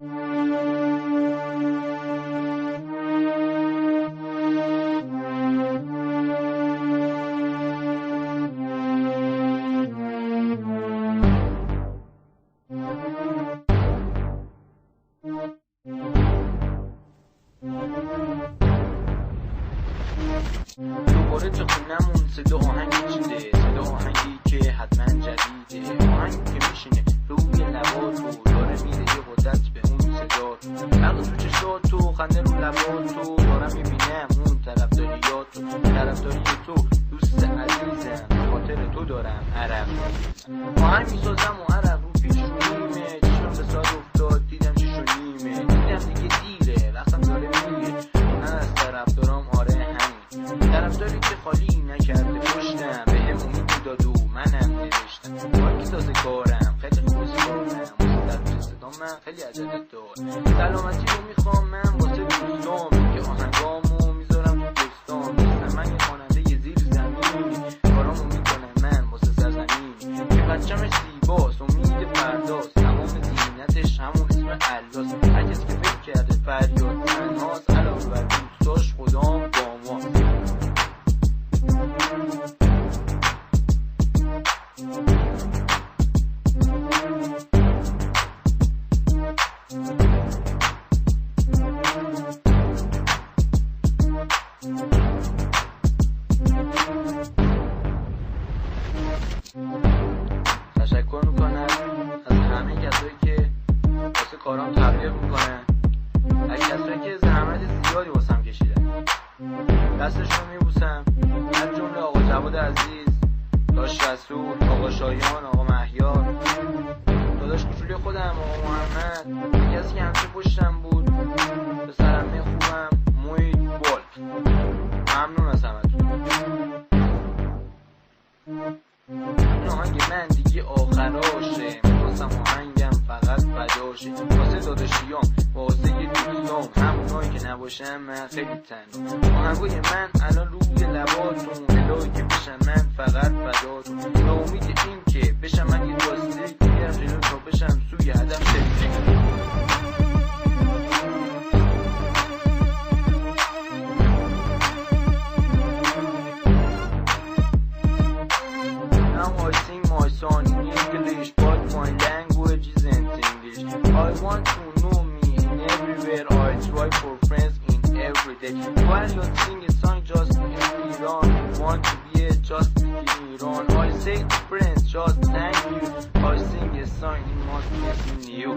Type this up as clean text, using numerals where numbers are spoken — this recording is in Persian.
دوباره تو خونمون صدا آهنگی چیده، صدا آهنگی که حتما جدیده، آهنگی که میشینه روی لباتو، داره میره یه قدرت به اون صداتو، برق تو چشاتو، خنده رو لباتو، دارم میبینم اون طرفداریاتو، طرفداری تو دوست عزیزم، به خاطر تو دارم عرق آهنگ میسازم و عرق رو پیشونیمه، چشم به سال افتاد دیدم 6:30، دیدم دیگه دیره وقتم داره میره، من از طرفدارام آره همین طرفداری که خالی نکرده پشتم، به هم امید داد و منم نوشتم کار که تازه کارم خیلی خوب کارم در صدا من خیلی عجله دار، سلامتی رو میخوام من واسه دوستام که آهنگامو میذارم تو دستام، نیستم من یه خواننده یه زیر زمینی، کارامو میکنم من واسه سرزمینی که بچه‌مش زیباست امید فرداست، تمام زینتش همون اسم الاست، هر کسی که فکر کرده فریاد تنهاست علاوه بر دوستاش خدام با ماست. تشکر میکنم از همه کسایی که واسه کارام تبلیغ میکنن، از کسایی که زحمت زیادی واسم کشیدن، دستشون میبوسم، از جمله آقا جواد عزیز، داش رسول، آقا شایان، آقا مهیار، داداش کوچولی خودم آقا محمد، کسی که همیشه پشتم بود، به سرمه خوبم محیط بالک، ممنون از همتون. این آهنگ من دیگه آخراشه، میخواستم آهنگم فقط فداشه، واسه داداشیام واسه یه دوستام، همونایی که نباشم من خیلی تنها، آهنگای من الان روی لباتون، الهی که بشم من فقط فداتون، به امید این که بشم من یه جاستیک، میرم جلو تا بشم سوی هدف شدید. I sing my song in English, but my language isn't English. I want to know me in everywhere, I try for friends in every day. While you sing a song just in Iran, want to be a just in Iran. I say to friends just thank you, I sing a song in my place in you.